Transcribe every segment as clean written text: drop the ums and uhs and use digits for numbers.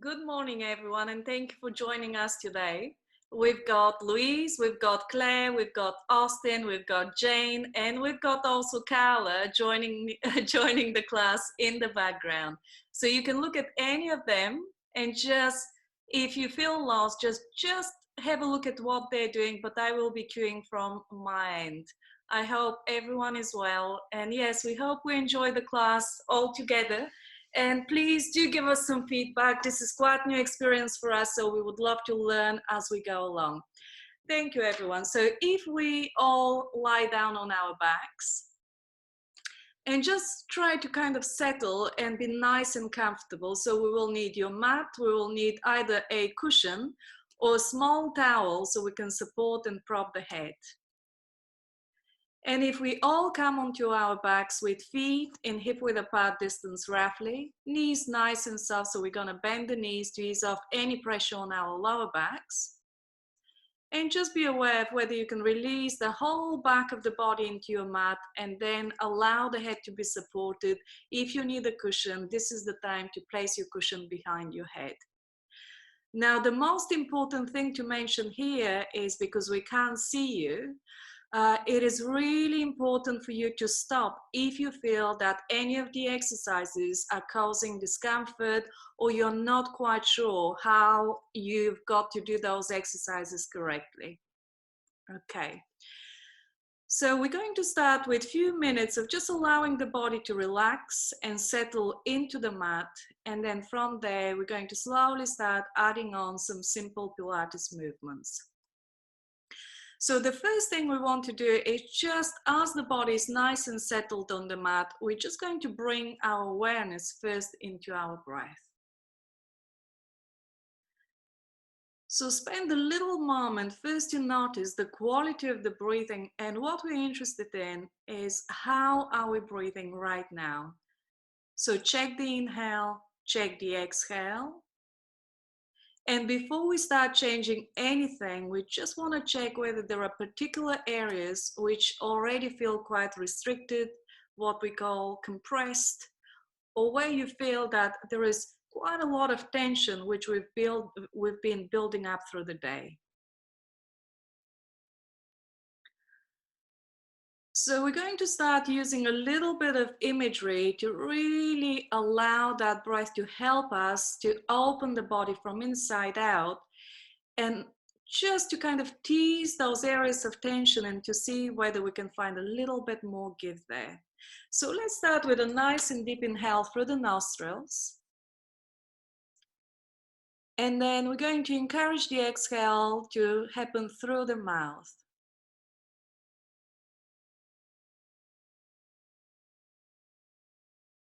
Good morning, everyone, and thank you for joining us today. We've got Louise, we've got Claire, we've got Austin, we've got Jane, and we've got also Carla joining, joining the class in the background. So you can look at any of them and just, if you feel lost, just have a look at what they're doing, but I will be cueing from my end. I hope everyone is well, and yes, we hope we enjoy the class all together. And please do give us some feedback. This is quite a new experience for us, so we would love to learn as we go along. Thank you, everyone. So if we all lie down on our backs and just try to kind of settle and be nice and comfortable. So we will need your mat, we will need either a cushion or a small towel so we can support and prop the head. And if we all come onto our backs with feet in hip-width apart distance roughly, knees nice and soft, so we're gonna bend the knees to ease off any pressure on our lower backs. And just be aware of whether you can release the whole back of the body into your mat and then allow the head to be supported. If you need a cushion, this is the time to place your cushion behind your head. Now, the most important thing to mention here is because we can't see you, it is really important for you to stop if you feel that any of the exercises are causing discomfort or you're not quite sure how you've got to do those exercises correctly. Okay. So we're going to start with a few minutes of just allowing the body to relax and settle into the mat. And then from there, we're going to slowly start adding on some simple Pilates movements. So the first thing we want to do is just as the body is nice and settled on the mat, we're just going to bring our awareness first into our breath. So spend a little moment first to notice the quality of the breathing, and what we're interested in is how are we breathing right now. So check the inhale, check the exhale. And before we start changing anything, we just want to check whether there are particular areas which already feel quite restricted, what we call compressed, or where you feel that there is quite a lot of tension which we've been building up through the day. So we're going to start using a little bit of imagery to really allow that breath to help us to open the body from inside out, and just to kind of tease those areas of tension and to see whether we can find a little bit more give there. So let's start with a nice and deep inhale through the nostrils. And then we're going to encourage the exhale to happen through the mouth.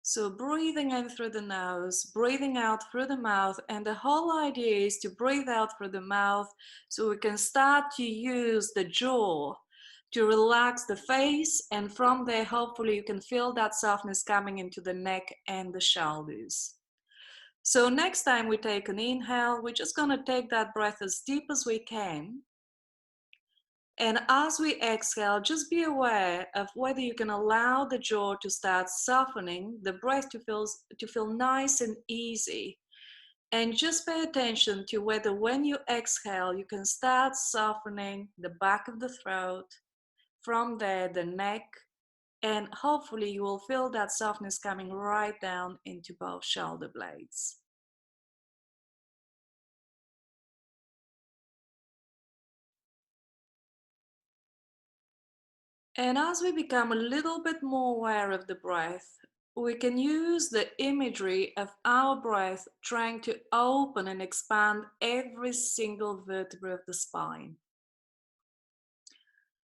So breathing in through the nose, breathing out through the mouth, and the whole idea is to breathe out through the mouth so we can start to use the jaw to relax the face, and from there hopefully you can feel that softness coming into the neck and the shoulders. So next time we take an inhale, we're just going to take that breath as deep as we can. And as we exhale, just be aware of whether you can allow the jaw to start softening, the breath to feel nice and easy. And just pay attention to whether when you exhale, you can start softening the back of the throat, from there the neck, and hopefully you will feel that softness coming right down into both shoulder blades. And as we become a little bit more aware of the breath, we can use the imagery of our breath trying to open and expand every single vertebra of the spine.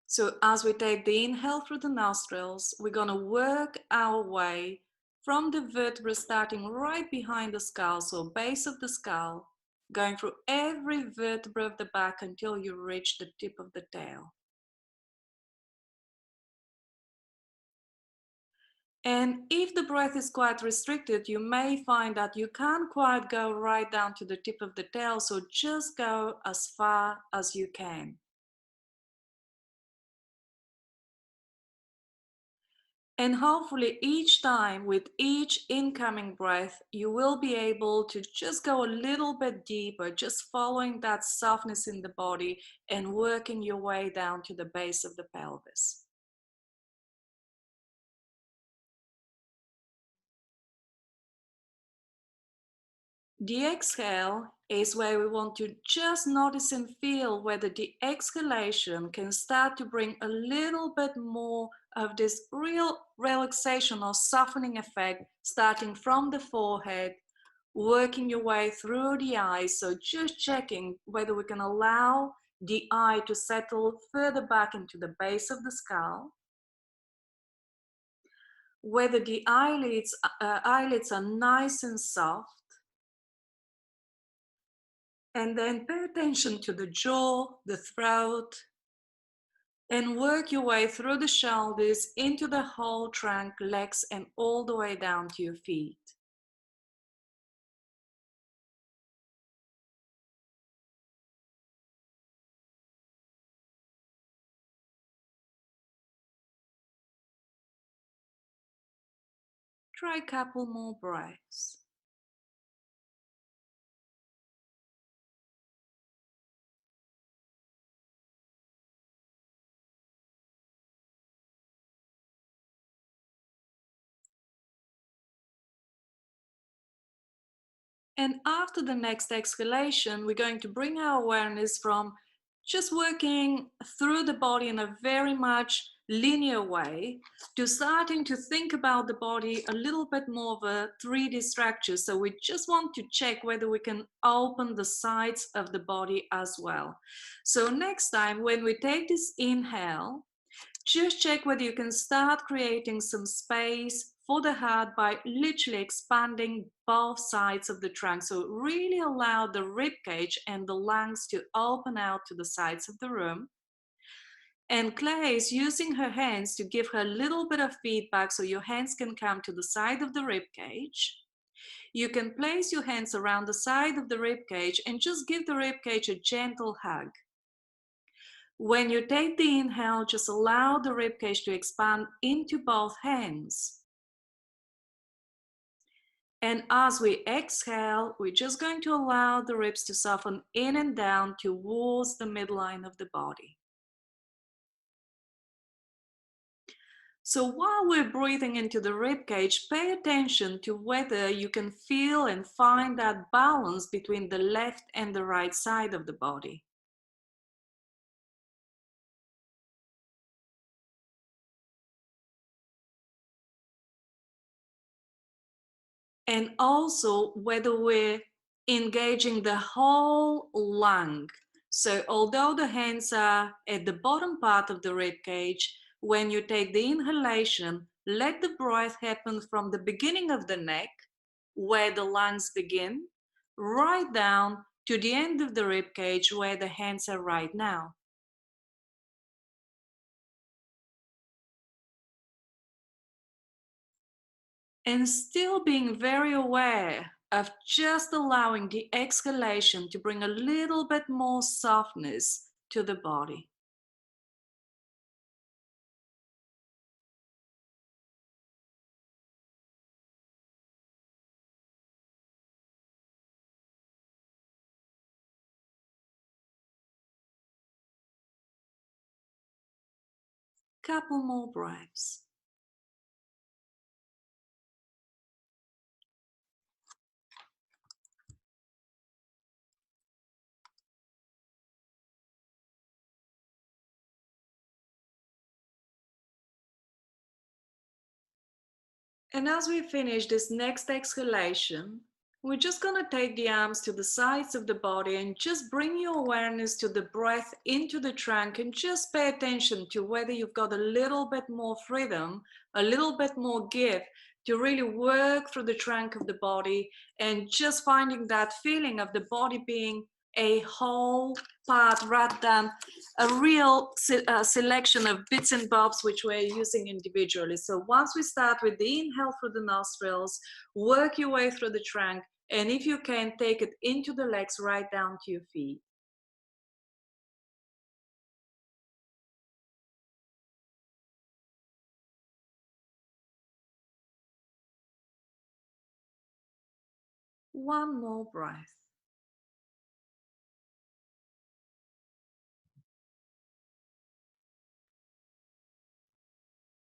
So as we take the inhale through the nostrils, we're going to work our way from the vertebra starting right behind the skull, so base of the skull, going through every vertebra of the back until you reach the tip of the tail. And if the breath is quite restricted, you may find that you can't quite go right down to the tip of the tail, so just go as far as you can. And hopefully each time with each incoming breath, you will be able to just go a little bit deeper, just following that softness in the body and working your way down to the base of the pelvis. The exhale is where we want to just notice and feel whether the exhalation can start to bring a little bit more of this real relaxation or softening effect, starting from the forehead, working your way through the eyes. So just checking whether we can allow the eye to settle further back into the base of the skull, whether the eyelids are nice and soft. And then pay attention to the jaw, the throat, and work your way through the shoulders into the whole trunk, legs, and all the way down to your feet. Try a couple more breaths. And after the next exhalation, we're going to bring our awareness from just working through the body in a very much linear way to starting to think about the body a little bit more of a 3D structure. So we just want to check whether we can open the sides of the body as well. So next time when we take this inhale, just check whether you can start creating some space for the heart by literally expanding both sides of the trunk. So really allow the rib cage and the lungs to open out to the sides of the room. And Claire is using her hands to give her a little bit of feedback so your hands can come to the side of the rib cage. You can place your hands around the side of the rib cage and just give the rib cage a gentle hug. When you take the inhale, just allow the ribcage to expand into both hands. And as we exhale, we're just going to allow the ribs to soften in and down towards the midline of the body. So while we're breathing into the ribcage, pay attention to whether you can feel and find that balance between the left and the right side of the body. And also whether we're engaging the whole lung. So although the hands are at the bottom part of the rib cage, when you take the inhalation, let the breath happen from the beginning of the neck, where the lungs begin, right down to the end of the rib cage where the hands are right now. And still being very aware of just allowing the exhalation to bring a little bit more softness to the body. Couple more breaths. And as we finish this next exhalation, we're just going to take the arms to the sides of the body and just bring your awareness to the breath into the trunk and just pay attention to whether you've got a little bit more freedom, a little bit more give to really work through the trunk of the body and just finding that feeling of the body being a whole part rather than a real selection of bits and bobs which we're using individually. So once we start with the inhale through the nostrils, work your way through the trunk, and if you can, take it into the legs right down to your feet. One more breath.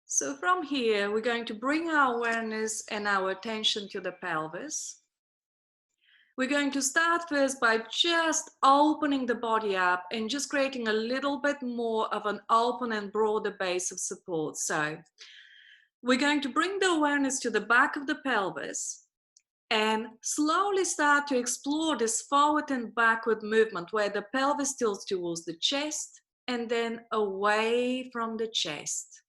So from here, we're going to bring our awareness and our attention to the pelvis. We're going to start first by just opening the body up and just creating a little bit more of an open and broader base of support. So we're going to bring the awareness to the back of the pelvis and slowly start to explore this forward and backward movement where the pelvis tilts towards the chest and then away from the chest.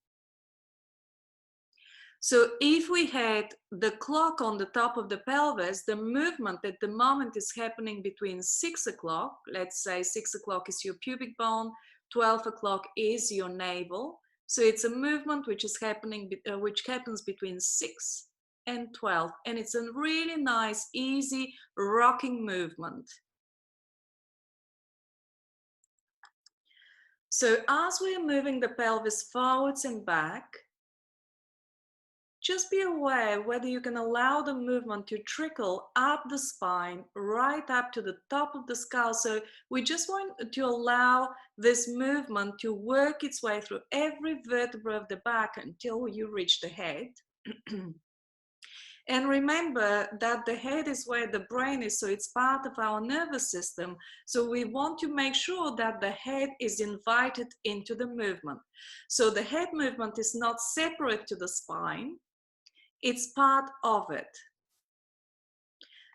So if we had the clock on the top of the pelvis, the movement at the moment is happening between 6 o'clock. Let's say 6 o'clock is your pubic bone, 12 o'clock is your navel. So it's a movement which is happening, which happens between 6 and 12. And it's a really nice, easy rocking movement. So as we are moving the pelvis forwards and back, just be aware whether you can allow the movement to trickle up the spine, right up to the top of the skull. So we just want to allow this movement to work its way through every vertebra of the back until you reach the head. And remember that the head is where the brain is, so it's part of our nervous system. So we want to make sure that the head is invited into the movement. So the head movement is not separate to the spine. It's part of it.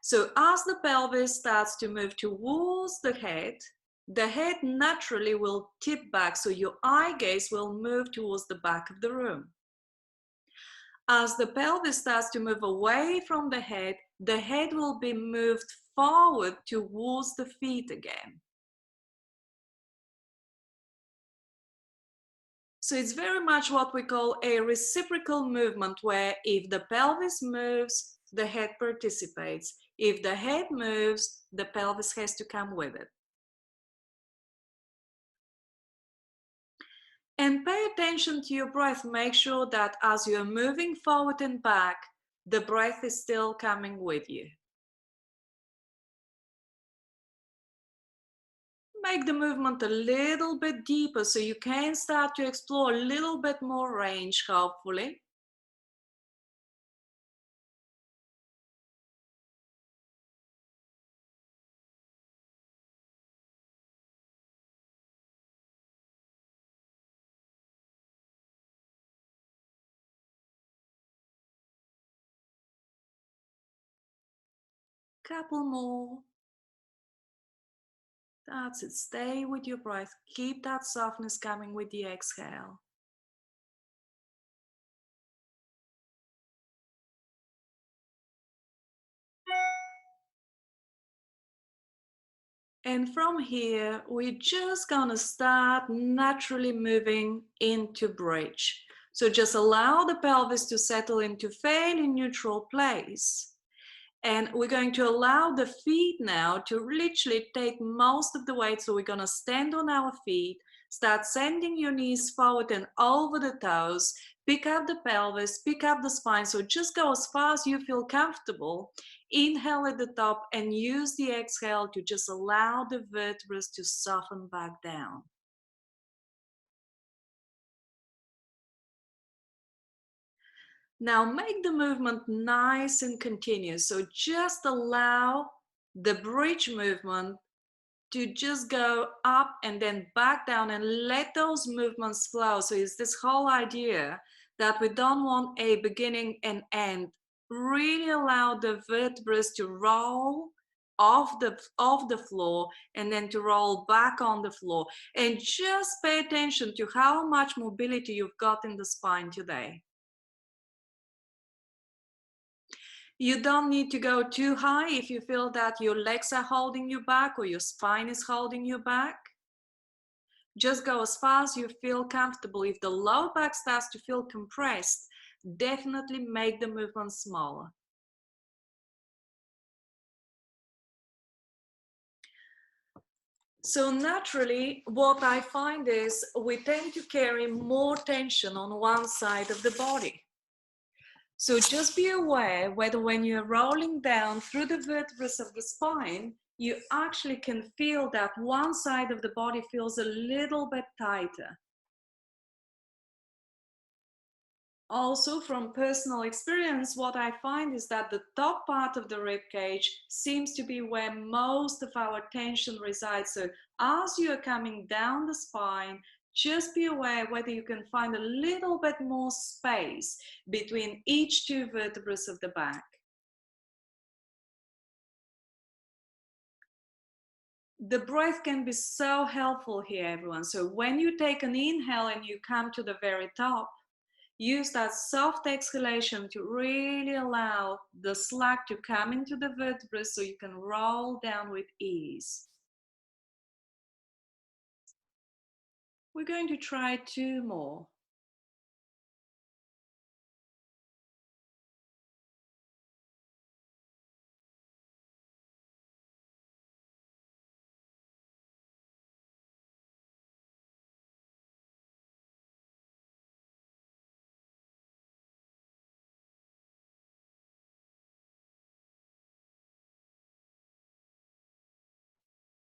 So as the pelvis starts to move towards the head naturally will tip back. So your eye gaze will move towards the back of the room. As the pelvis starts to move away from the head will be moved forward towards the feet again. So it's very much what we call a reciprocal movement, where if the pelvis moves, the head participates. If the head moves, the pelvis has to come with it. And pay attention to your breath. Make sure that as you're moving forward and back, the breath is still coming with you. Make the movement a little bit deeper so you can start to explore a little bit more range, hopefully. Couple more. That's it. Stay with your breath. Keep that softness coming with the exhale. And from here, we're just gonna start naturally moving into bridge. So just allow the pelvis to settle into fairly neutral place. And we're going to allow the feet now to literally take most of the weight. So we're gonna stand on our feet, start sending your knees forward and over the toes, pick up the pelvis, pick up the spine. So just go as far as you feel comfortable. Inhale at the top and use the exhale to just allow the vertebrae to soften back down. Now make the movement nice and continuous. So just allow the bridge movement to just go up and then back down and let those movements flow. So it's this whole idea that we don't want a beginning and end. Really allow the vertebrae to roll off the floor and then to roll back on the floor. And just pay attention to how much mobility you've got in the spine today. You don't need to go too high if you feel that your legs are holding you back or your spine is holding you back. Just go as far as you feel comfortable. If the low back starts to feel compressed, definitely make the movement smaller. So naturally, what I find is we tend to carry more tension on one side of the body. So just be aware whether when you're rolling down through the vertebrae of the spine, you actually can feel that one side of the body feels a little bit tighter. Also, from personal experience, what I find is that the top part of the rib cage seems to be where most of our tension resides. So as you are coming down the spine, just be aware whether you can find a little bit more space between each two vertebrae of the back. The breath can be so helpful here, everyone. So when you take an inhale and you come to the very top, use that soft exhalation to really allow the slack to come into the vertebrae so you can roll down with ease. We're going to try 2 more.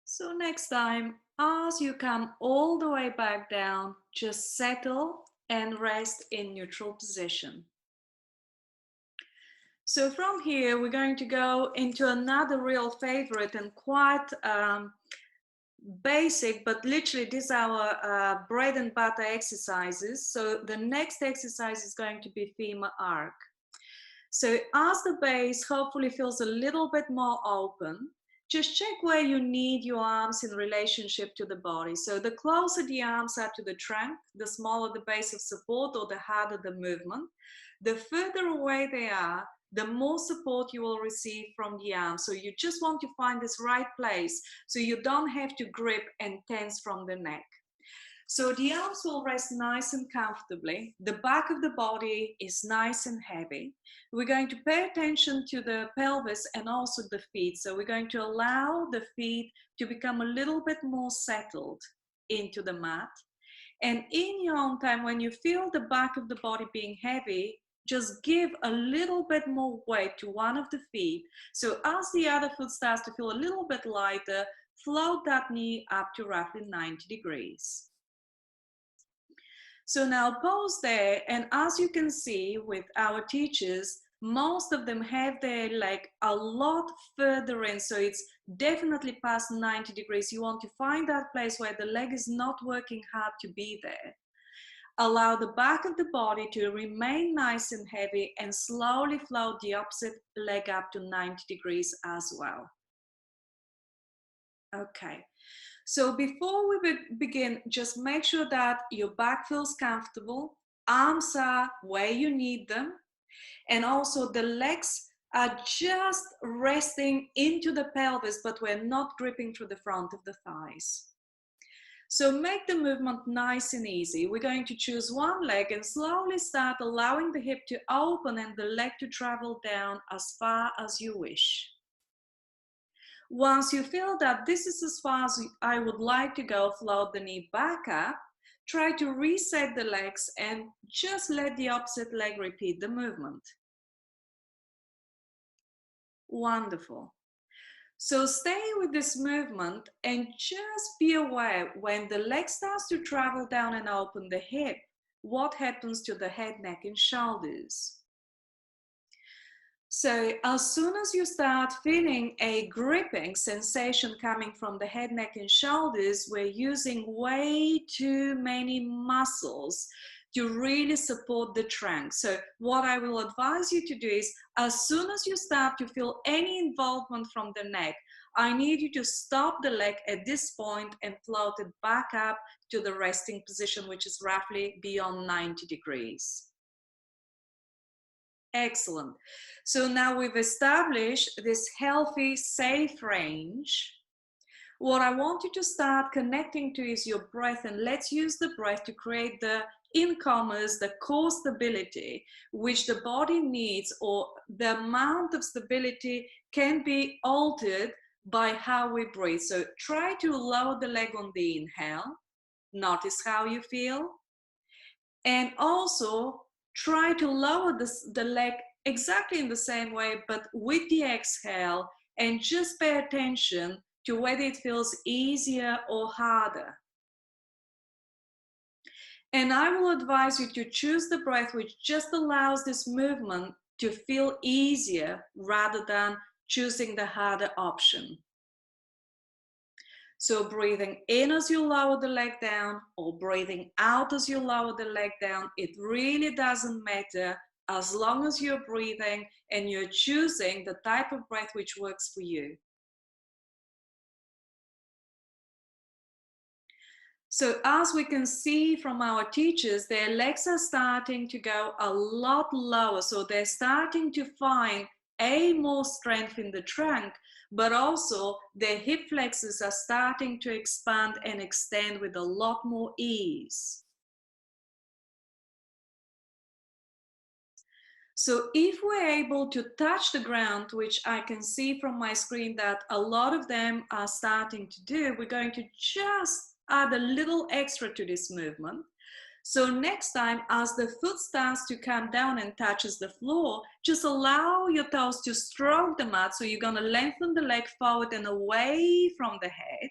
So next time, as you come all the way back down, just settle and rest in neutral position. So from here, we're going to go into another real favorite and quite basic, but literally these are our bread and butter exercises. So the next exercise is going to be femur arc. So as the base hopefully feels a little bit more open, just check where you need your arms in relationship to the body. So the closer the arms are to the trunk, the smaller the base of support or the harder the movement. The further away they are, the more support you will receive from the arms. So you just want to find this right place so you don't have to grip and tense from the neck. So the arms will rest nice and comfortably. The back of the body is nice and heavy. We're going to pay attention to the pelvis and also the feet. So we're going to allow the feet to become a little bit more settled into the mat. And in your own time, when you feel the back of the body being heavy, just give a little bit more weight to one of the feet. So as the other foot starts to feel a little bit lighter, float that knee up to roughly 90 degrees. So now pause there, and as you can see with our teachers, most of them have their leg a lot further in, so it's definitely past 90 degrees. You want to find that place where the leg is not working hard to be there. Allow the back of the body to remain nice and heavy and slowly float the opposite leg up to 90 degrees as well. Okay. So before we begin, just make sure that your back feels comfortable, arms are where you need them, and also the legs are just resting into the pelvis, but we're not gripping through the front of the thighs. So make the movement nice and easy. We're going to choose one leg and slowly start allowing the hip to open and the leg to travel down as far as you wish. Once you feel that this is as far as I would like to go, float the knee back up, try to reset the legs and just let the opposite leg repeat the movement. Wonderful. So stay with this movement and just be aware when the leg starts to travel down and open the hip, what happens to the head, neck, and shoulders. So as soon as you start feeling a gripping sensation coming from the head, neck, and shoulders, we're using way too many muscles to really support the trunk. So what I will advise you to do is, as soon as you start to feel any involvement from the neck, I need you to stop the leg at this point and float it back up to the resting position, which is roughly beyond 90 degrees. Excellent. So now we've established this healthy, safe range. What I want you to start connecting to is your breath, and let's use the breath to create the incomers, the core stability, which the body needs, or the amount of stability can be altered by how we breathe. So try to lower the leg on the inhale. Notice how you feel. And also try to lower the leg exactly in the same way, but with the exhale, and just pay attention to whether it feels easier or harder. And I will advise you to choose the breath which just allows this movement to feel easier rather than choosing the harder option. So breathing in as you lower the leg down or breathing out as you lower the leg down, it really doesn't matter as long as you're breathing and you're choosing the type of breath which works for you. So as we can see from our teachers, their legs are starting to go a lot lower. So they're starting to find more strength in the trunk, but also their hip flexors are starting to expand and extend with a lot more ease. So if we're able to touch the ground, which I can see from my screen that a lot of them are starting to do, we're going to just add a little extra to this movement. So next time, as the foot starts to come down and touches the floor, just allow your toes to stroke the mat. So you're going to lengthen the leg forward and away from the head.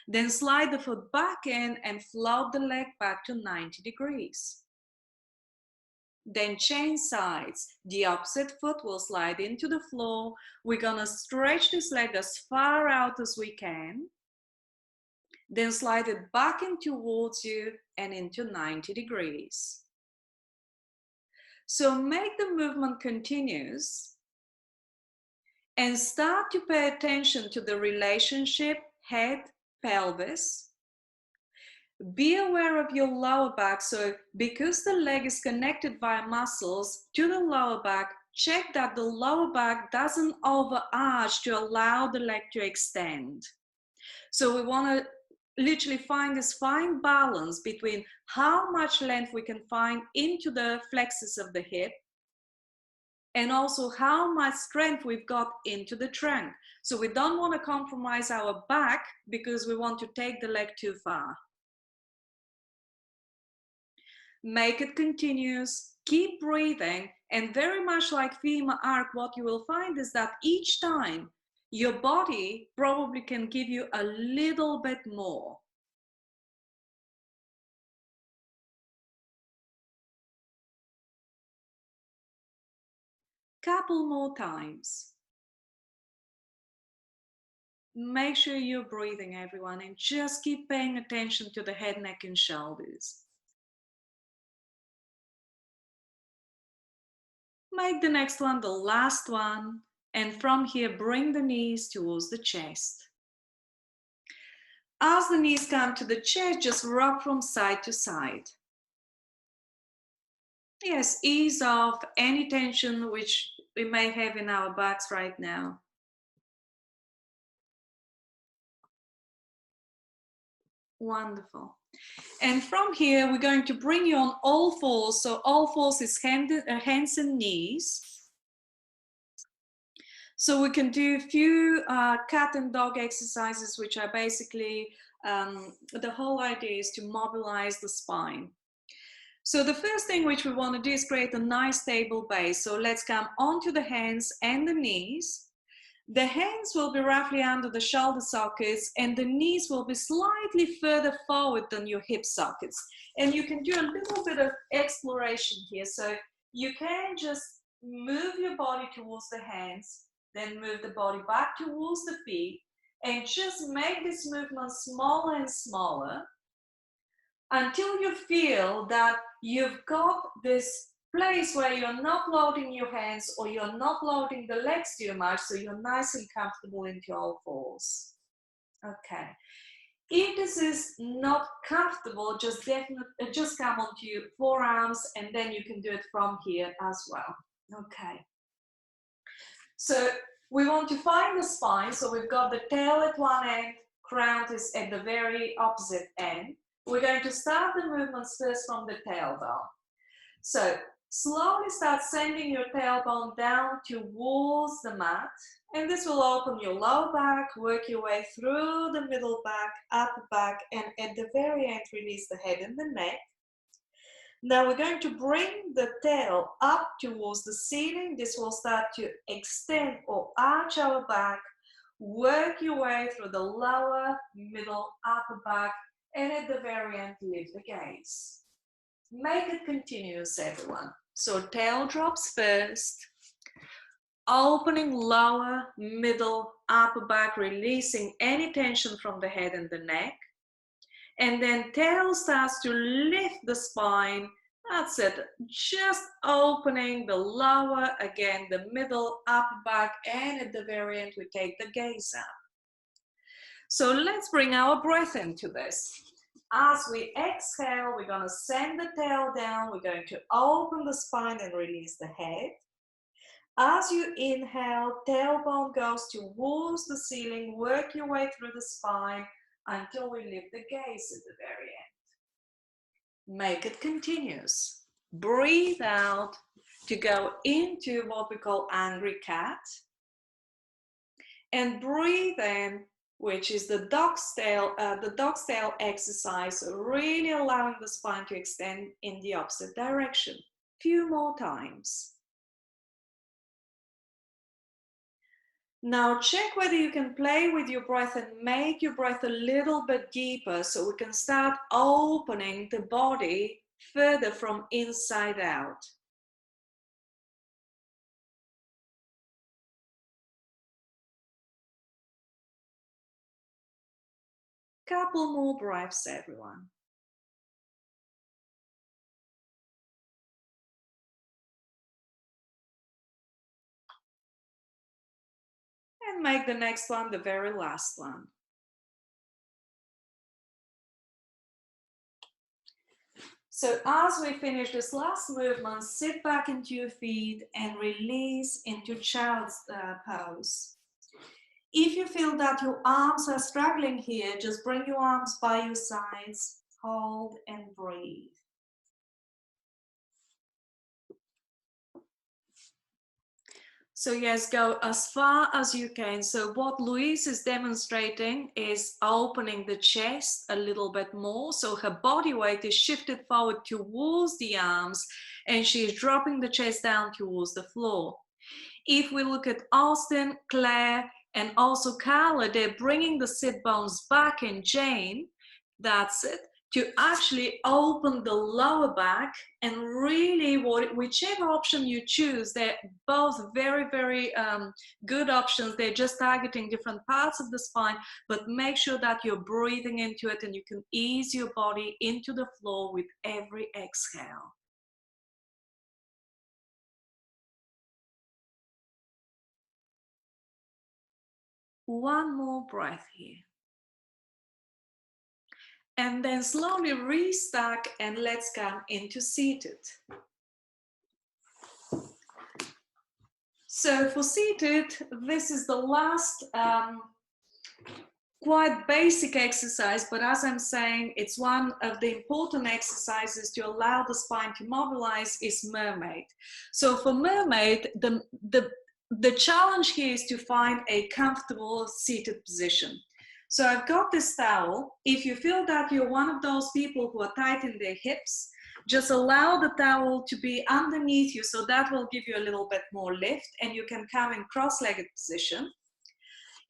Then slide the foot back in and float the leg back to 90 degrees. Then change sides. The opposite foot will slide into the floor. We're gonna stretch this leg as far out as we can. Then slide it back in towards you and into 90 degrees. So make the movement continuous and start to pay attention to the relationship head-pelvis. Be aware of your lower back. So because the leg is connected via muscles to the lower back, check that the lower back doesn't overarch to allow the leg to extend. So we want to literally find this fine balance between how much length we can find into the flexors of the hip and also how much strength we've got into the trunk. So we don't want to compromise our back because we want to take the leg too far. Make it continuous, keep breathing, and very much like femur arc, what you will find is that each time your body probably can give you a little bit more. Couple more times. Make sure you're breathing, everyone, and just keep paying attention to the head, neck, and shoulders. Make the next one the last one, and from here, bring the knees towards the chest. As the knees come to the chest, just rock from side to side. Yes, ease off any tension which we may have in our backs right now. Wonderful. And from here, we're going to bring you on all fours. So all fours is hands and knees. So we can do a few cat and dog exercises, which are basically, the whole idea is to mobilize the spine. So the first thing which we want to do is create a nice stable base. So let's come onto the hands and the knees. The hands will be roughly under the shoulder sockets and the knees will be slightly further forward than your hip sockets. And you can do a little bit of exploration here. So you can just move your body towards the hands, then move the body back towards the feet, and just make this movement smaller and smaller until you feel that you've got this place where you're not loading your hands or you're not loading the legs too much, so you're nice and comfortable into all fours. Okay. If this is not comfortable, just come onto your forearms and then you can do it from here as well. Okay. So we want to find the spine. So we've got the tail at one end, crown is at the very opposite end. We're going to start the movements first from the tailbone. So slowly start sending your tailbone down towards the mat. And this will open your lower back, work your way through the middle back, upper back, and at the very end, release the head and the neck. Now we're going to bring the tail up towards the ceiling. This will start to extend or arch our back. Work your way through the lower, middle, upper back, and at the very end, lift the gaze. Make it continuous, everyone. So tail drops first, opening lower, middle, upper back, releasing any tension from the head and the neck. And then tail starts to lift the spine. That's it. Just opening the lower, again, the middle, upper back, and at the very end, we take the gaze up. So let's bring our breath into this. As we exhale, we're going to send the tail down. We're going to open the spine and release the head. As you inhale, tailbone goes towards the ceiling. Work your way through the spine until we lift the gaze at the very end. Make it continuous. Breathe out to go into what we call angry cat. And breathe in, which is the dog's tail exercise, really allowing the spine to extend in the opposite direction. Few more times. Now check whether you can play with your breath and make your breath a little bit deeper so we can start opening the body further from inside out. Couple more breaths, everyone. And make the next one the very last one. So as we finish this last movement, sit back into your feet and release into child's pose. If you feel that your arms are struggling here, just bring your arms by your sides, hold and breathe. So yes, go as far as you can. So what Louise is demonstrating is opening the chest a little bit more. So her body weight is shifted forward towards the arms and she is dropping the chest down towards the floor. If we look at Austin, Claire, and also Carla, they're bringing the sit bones back, and Jane, that's it, to actually open the lower back. And really, whichever option you choose, they're both very, very good options. They're just targeting different parts of the spine, but make sure that you're breathing into it and you can ease your body into the floor with every exhale. One more breath here. And then slowly restack and let's come into seated. So for seated, this is the last quite basic exercise, but as I'm saying, it's one of the important exercises to allow the spine to mobilize is mermaid. So for mermaid, the challenge here is to find a comfortable seated position. So I've got this towel. If you feel that you're one of those people who are tight in their hips, just allow the towel to be underneath you, so that will give you a little bit more lift and you can come in cross-legged position.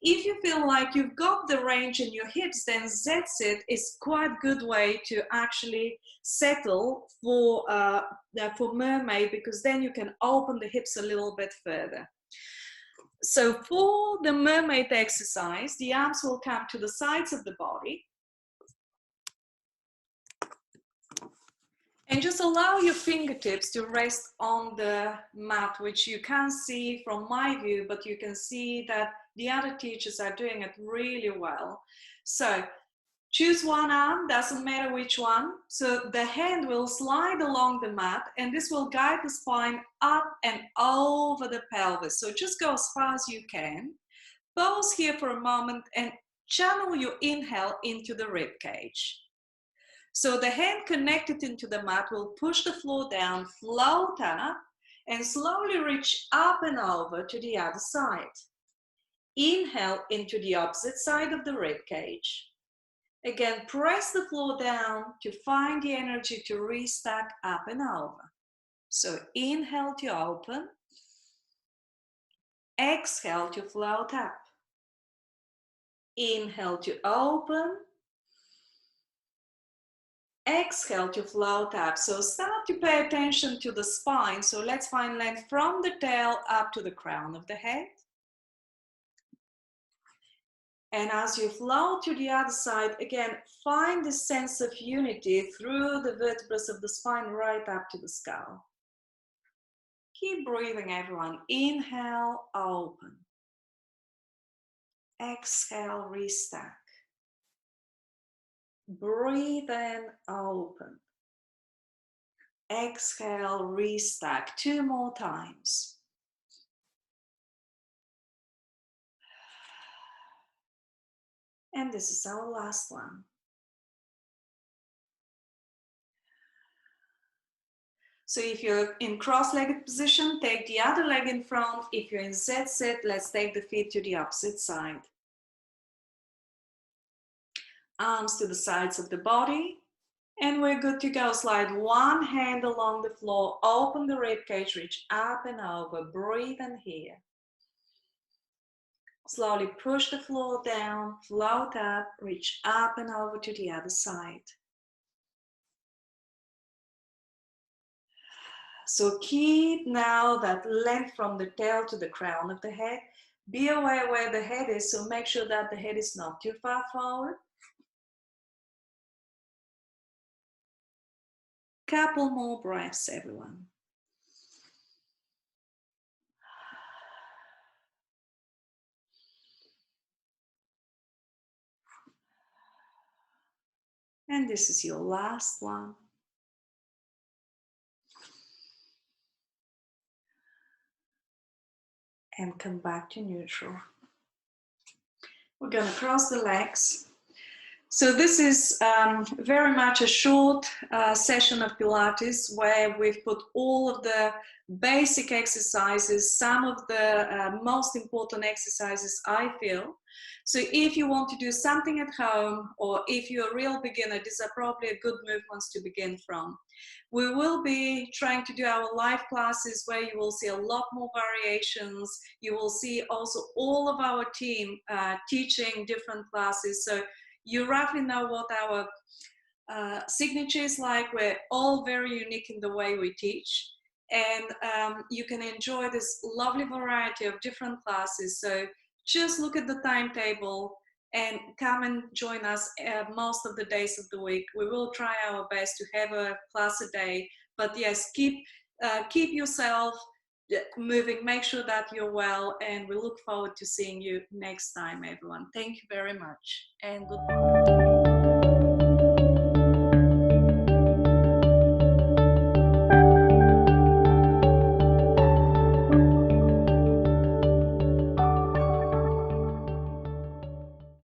If you feel like you've got the range in your hips, then Z-sit is quite a good way to actually settle for mermaid, because then you can open the hips a little bit further. So for the mermaid exercise, the arms will come to the sides of the body. And just allow your fingertips to rest on the mat, which you can't see from my view, but you can see that the other teachers are doing it really well. So choose one arm, doesn't matter which one. So the hand will slide along the mat and this will guide the spine up and over the pelvis. So just go as far as you can. Pause here for a moment and channel your inhale into the rib cage. So the hand connected into the mat will push the floor down, float up, and slowly reach up and over to the other side. Inhale into the opposite side of the rib cage. Again, press the floor down to find the energy to restack up and over. So inhale to open, exhale to float up. Inhale to open, exhale to float up. So start to pay attention to the spine. So let's find length from the tail up to the crown of the head. And as you float to the other side, again, find this sense of unity through the vertebrae of the spine right up to the skull. Keep breathing, everyone. Inhale, open. Exhale, restack. Breathe in, open. Exhale, restack. 2 more times. And this is our last one. So if you're in cross-legged position, take the other leg in front. If you're in Z-sit, let's take the feet to the opposite side. Arms to the sides of the body. And we're good to go. Slide one hand along the floor. Open the rib cage, reach up and over. Breathe in here. Slowly push the floor down, float up, reach up and over to the other side. So keep now that length from the tail to the crown of the head. Be aware where the head is, so make sure that the head is not too far forward. Couple more breaths, everyone. And this is your last one. And come back to neutral. We're going to cross the legs. So this is very much a short session of Pilates where we've put all of the basic exercises, some of the most important exercises I feel. So if you want to do something at home, or if you're a real beginner, these are probably a good movements to begin from. We will be trying to do our live classes where you will see a lot more variations. You will see also all of our team teaching different classes. So you roughly know what our signature is like. We're all very unique in the way we teach. And you can enjoy this lovely variety of different classes. So just look at the timetable and come and join us most of the days of the week. We will try our best to have a class a day. But yes, keep yourself moving, make sure that you're well, and we look forward to seeing you next time, everyone. Thank you very much, and goodbye.